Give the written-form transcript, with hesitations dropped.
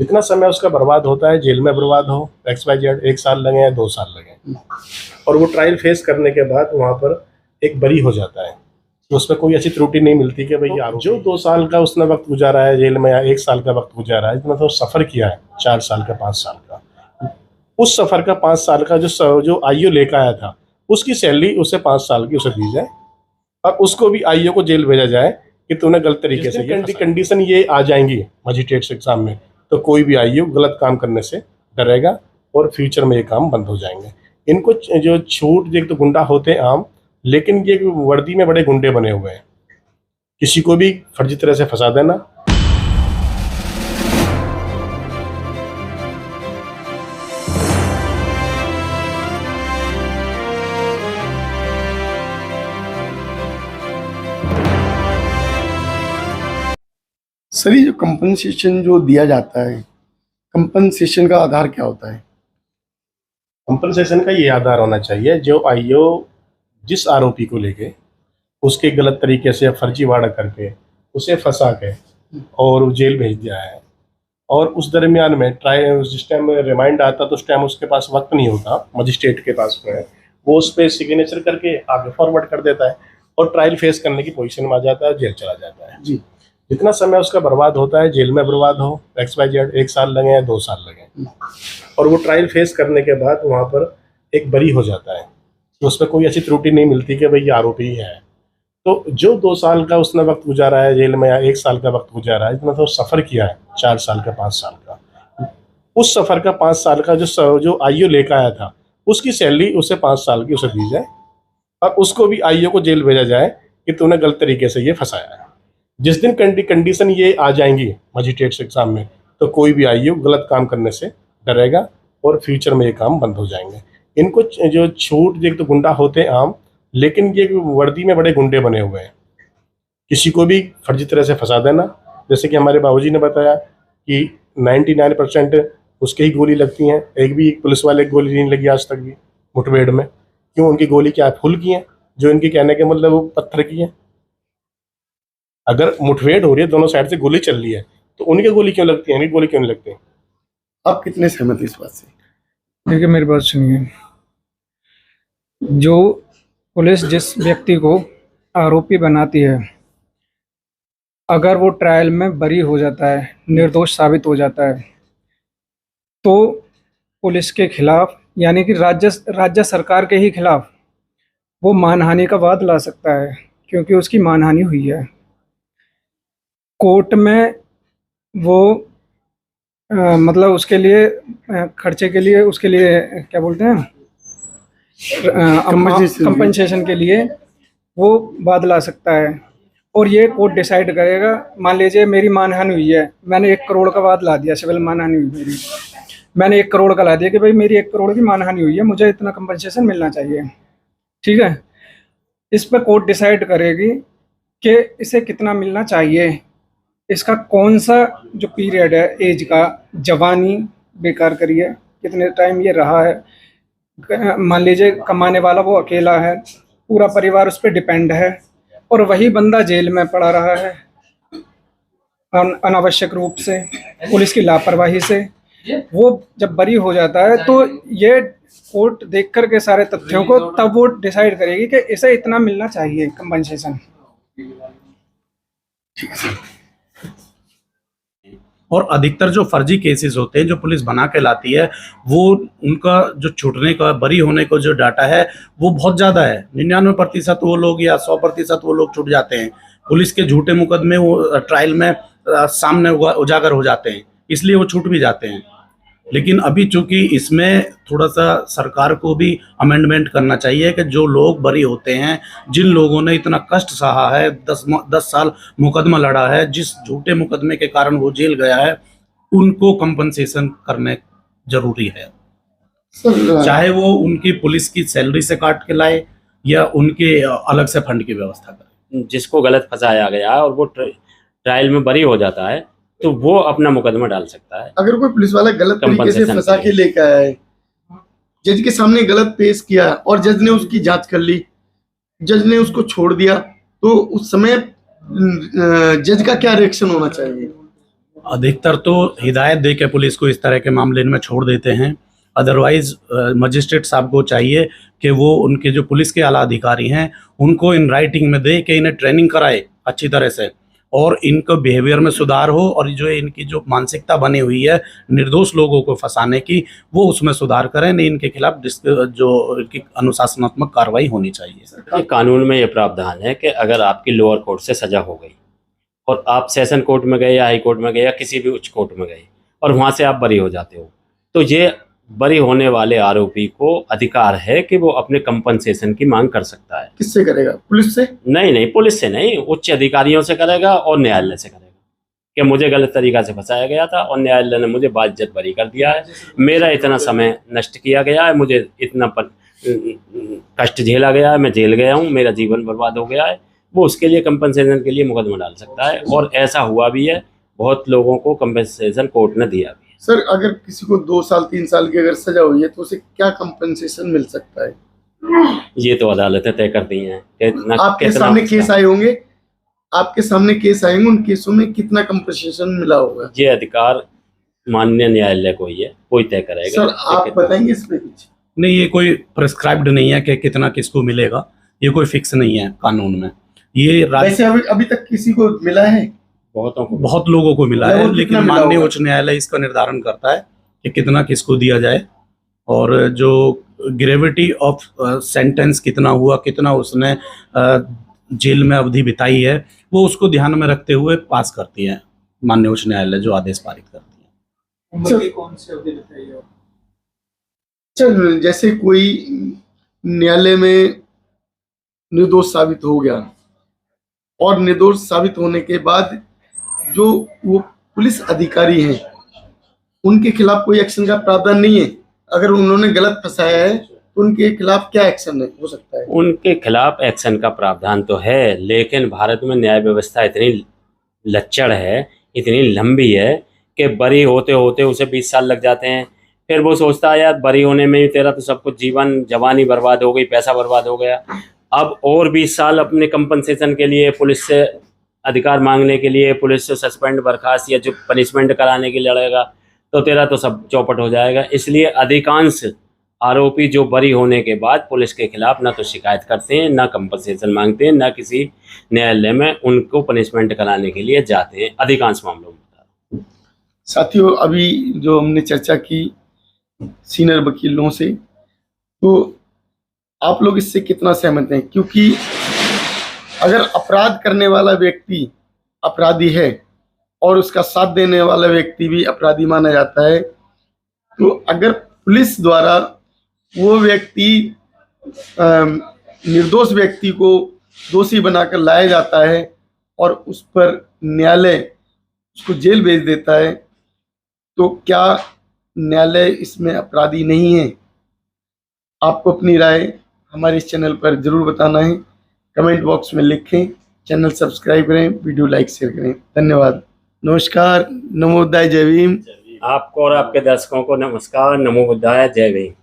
जितना समय उसका बर्बाद होता है, जेल में बर्बाद हो, XYZ 1 साल लगे या 2 साल लगे, और वो ट्रायल फेस करने के बाद वहाँ पर एक बरी हो जाता है, तो उसमें कोई ऐसी त्रुटि नहीं मिलती कि भाई यार जो 2 साल का उसने वक्त गुजारा है जेल में या 1 साल का वक्त गुजारा है, इतना तो सफ़र किया है 4 साल का 5 साल का, उस सफ़र का 5 साल का जो आईओ लेकर आया था, उसकी सैलरी उसे 5 साल की उसे दी जाए, और उसको भी आईओ को जेल भेजा जाए कि तूने गलत तरीके से ये कंडीशन ये आ जाएंगी मजिस्ट्रेट एग्जाम में, तो कोई भी आईओ गलत काम करने से डरेगा और फ्यूचर में ये काम बंद हो जाएंगे। इनको जो छूट देख तो गुंडा होते हैं आम, लेकिन ये वर्दी में बड़े गुंडे बने हुए हैं, किसी को भी फर्जी तरह से फंसा देना। सर ये जो कंपनसेशन जो दिया जाता है, कंपनसेशन का आधार क्या होता है? कंपनसेशन का ये आधार होना चाहिए जो आईओ जिस आरोपी को लेके उसके गलत तरीके से फर्जीवाड़ा करके उसे फंसा के और जेल भेज दिया है, और उस दरमियान में जिस टाइम रिमाइंड आता तो उस टाइम उसके पास वक्त नहीं होता, मजिस्ट्रेट के पास में वो उस पर सिग्नेचर करके आगे फॉरवर्ड कर देता है और ट्रायल फेस करने की पोजीशन में आ जाता है, जेल चला जाता है। जी, जितना समय उसका बर्बाद होता है, जेल में बर्बाद हो, XYZ 1 साल लगे या 2 साल लगे, और वो ट्रायल फेस करने के बाद वहाँ पर एक बरी हो जाता है, तो उसमें कोई ऐसी त्रुटि नहीं मिलती कि भाई ये आरोपी ही है। तो जो 2 साल का उसने वक्त गुजारा है जेल में या 1 साल का वक्त गुजारा है, इतना तो सफ़र किया है 4 साल का 5 साल का, उस सफ़र का 5 साल का जो आईओ लेकर आया था, उसकी सैलरी उसे 5 साल की उसे दी जाए, और उसको भी आईओ को जेल भेजा जाए कि तूने गलत तरीके से ये फंसाया है। जिस दिन कंडीशन ये आ जाएंगी मजिस्ट्रेट एग्जाम में, तो कोई भी आईओ गलत काम करने से डरेगा और फ्यूचर में ये काम बंद हो जाएंगे। इनको जो छूट देख तो गुंडा होते हैं आम, लेकिन ये वर्दी में बड़े गुंडे बने हुए हैं, किसी को भी फर्जी तरह से फंसा देना। जैसे कि हमारे बाबूजी ने बताया कि 99% उसके ही गोली लगती हैं, एक भी पुलिस वाले की गोली नहीं लगी आज तक भी मुठभेड़ में। क्यों? उनकी गोली क्या फुल की है, जो इनके कहने के मतलब वो पत्थर की है। अगर मुठभेड़ हो रही है, दोनों साइड से गोली चल रही है, तो उनकी गोली क्यों लगती है, इनकी गोली क्यों नहीं लगती? आप कितने सहमत हैं इस बात से? देखिए मेरी बात सुनिए, जो पुलिस जिस व्यक्ति को आरोपी बनाती है, अगर वो ट्रायल में बरी हो जाता है, निर्दोष साबित हो जाता है, तो पुलिस के खिलाफ यानी कि राज्य सरकार के ही खिलाफ वो मानहानि का वाद ला सकता है, क्योंकि उसकी मानहानि हुई है। कोर्ट में वो मतलब उसके लिए खर्चे के लिए उसके लिए क्या बोलते हैं, कंपनसेशन के लिए वो वाद ला सकता है, और ये कोर्ट डिसाइड करेगा। मान लीजिए मेरी मानहानि हुई है, मैंने 1 करोड़ का वाद ला दिया, सिविल मानहानि हुई मेरी, मैंने 1 करोड़ का ला दिया कि भाई मेरी 1 करोड़ की मानहानि हुई है, मुझे इतना कंपनसेशन मिलना चाहिए, ठीक है। इस पर कोर्ट डिसाइड करेगी कि इसे कितना मिलना चाहिए, इसका कौन सा जो पीरियड है एज का, जवानी बेकार करिए, कितने टाइम ये रहा है। मान लीजिए कमाने वाला वो अकेला है, पूरा परिवार उस पर डिपेंड है, और वही बंदा जेल में पड़ा रहा है अनावश्यक रूप से, पुलिस की लापरवाही से। वो जब बरी हो जाता है तो ये कोर्ट देख कर के सारे तथ्यों को तब वो डिसाइड करेगी कि इसे इतना मिलना चाहिए कंपनसेशन। और अधिकतर जो फर्जी केसेस होते हैं जो पुलिस बना के लाती है, वो उनका जो छूटने का, बरी होने का जो डाटा है वो बहुत ज़्यादा है। 99% वो लोग या 100% वो लोग छूट जाते हैं। पुलिस के झूठे मुकदमे वो ट्रायल में सामने उजागर हो जाते हैं, इसलिए वो छूट भी जाते हैं। लेकिन अभी चूंकि इसमें थोड़ा सा सरकार को भी अमेंडमेंट करना चाहिए कि जो लोग बरी होते हैं, जिन लोगों ने इतना कष्ट सहा है, 10 साल मुकदमा लड़ा है, जिस झूठे मुकदमे के कारण वो जेल गया है, उनको कंपनसेशन करने जरूरी है। चाहे वो उनकी पुलिस की सैलरी से काट के लाए या उनके अलग से फंड की व्यवस्था करें। जिसको गलत फंसाया गया और वो ट्रायल में बरी हो जाता है, तो वो अपना मुकदमा डाल सकता है। अगर कोई पुलिस वाला गलत तरीके से फंसा के लेकर आया है, जज के सामने गलत पेश किया और जज ने उसकी जांच कर ली, जज ने उसको छोड़ दिया, तो उस समय जज का क्या रिएक्शन होना चाहिए? अधिकतर तो हिदायत दे के पुलिस को इस तरह के मामले में छोड़ देते हैं। अदरवाइज मजिस्ट्रेट साहब को चाहिए कि वो उनके जो पुलिस के आला अधिकारी हैं उनको इन राइटिंग में दे के इन्हें ट्रेनिंग कराए अच्छी तरह से, और इनको बिहेवियर में सुधार हो, और जो इनकी जो मानसिकता बनी हुई है निर्दोष लोगों को फंसाने की, वो उसमें सुधार करें। नहीं, इनके खिलाफ जो इनकी अनुशासनात्मक कार्रवाई होनी चाहिए। ये कानून में ये प्रावधान है कि अगर आपकी लोअर कोर्ट से सजा हो गई और आप सेशन कोर्ट में गए या हाई कोर्ट में गए या किसी भी उच्च कोर्ट में गए और वहाँ से आप बरी हो जाते हो, तो ये बरी होने वाले आरोपी को अधिकार है कि वो अपने कंपनसेशन की मांग कर सकता है। किससे करेगा? पुलिस से? नहीं, पुलिस से नहीं, उच्च अधिकारियों से करेगा और न्यायालय से करेगा कि मुझे गलत तरीका से फंसाया गया था और न्यायालय ने मुझे बाइज्जत बरी कर दिया है, मेरा इतना समय नष्ट किया गया है, मुझे इतना कष्ट झेला गया है, मैं जेल गया हूँ, मेरा जीवन बर्बाद हो गया है, वो उसके लिए कंपनसेशन के लिए मुकदमा डाल सकता है। और ऐसा हुआ भी है, बहुत लोगों को कंपनसेशन कोर्ट ने दिया भी है। सर, अगर किसी को 2 साल 3 साल की अगर सजा हुई है तो उसे क्या कंपनसेशन मिल सकता है? ये तो अदालतें तय करती हैं। आपके सामने केस आए होंगे, आपके सामने केस आएंगे, उन केसों में कितना कंपनसेशन मिला होगा? ये अधिकार माननीय न्यायालय को ही है, कोई तय करेगा। सर, आप बताएंगे इस पे कुछ? नहीं, ये कोई प्रिस्क्राइब्ड नहीं है कि कितना किसको मिलेगा, ये कोई फिक्स नहीं है कानून में। ये वैसे अभी तक किसी को मिला है? बहुत लोगों को मिला है, लेकिन माननीय उच्च न्यायालय इसका निर्धारण करता है कि कितना किसको दिया जाए, और जो ग्रेविटी ऑफ सेंटेंस कितना हुआ, कितना उसने जेल में अवधि बिताई है, वो उसको ध्यान में रखते हुए पास करती है माननीय उच्च न्यायालय, जो आदेश पारित करती है। उम्र की कौन सी अवधि बताइए आप? चल, जैसे कोई न्यायालय में निर्दोष साबित हो गया और निर्दोष साबित होने के बाद जो वो पुलिस अधिकारी हैं उनके खिलाफ कोई एक्शन का प्रावधान नहीं है। अगर उन्होंने गलत फंसाया है तो उनके खिलाफ क्या एक्शन हो सकता है? उनके खिलाफ एक्शन का प्रावधान तो है, लेकिन भारत में न्याय व्यवस्था इतनी लच्चड़ है, इतनी लंबी है कि बरी होते होते उसे 20 साल लग जाते हैं। फिर वो सोचता है यार बरी होने में ही तेरा तो सब कुछ जीवन जवानी बर्बाद हो गई, पैसा बर्बाद हो गया, अब और 20 साल अपने कंपनसेशन के लिए पुलिस से अधिकार मांगने के लिए, पुलिस से सस्पेंड, बर्खास्त या जो पनिशमेंट कराने के लिए लड़ेगा, तो तेरा तो सब चौपट हो जाएगा। इसलिए अधिकांश आरोपी जो बरी होने के बाद पुलिस के खिलाफ ना तो शिकायत करते हैं, ना कंपनसेशन मांगते हैं, ना किसी न्यायालय में उनको पनिशमेंट कराने के लिए जाते हैं, अधिकांश मामलों में। साथियों, अभी जो हमने चर्चा की सीनियर वकीलों से, तो आप लोग इससे कितना सहमत हैं? क्योंकि अगर अपराध करने वाला व्यक्ति अपराधी है और उसका साथ देने वाला व्यक्ति भी अपराधी माना जाता है, तो अगर पुलिस द्वारा वो व्यक्ति निर्दोष व्यक्ति को दोषी बनाकर लाया जाता है और उस पर न्यायालय उसको जेल भेज देता है, तो क्या न्यायालय इसमें अपराधी नहीं है? आपको अपनी राय हमारे इस चैनल पर जरूर बताना है, कमेंट बॉक्स में लिखें, चैनल सब्सक्राइब करें, वीडियो लाइक शेयर करें। धन्यवाद, नमस्कार, नमो बुद्धाय, जय भीम। आपको और आपके दर्शकों को नमस्कार, नमो बुद्धाय, जय भीम।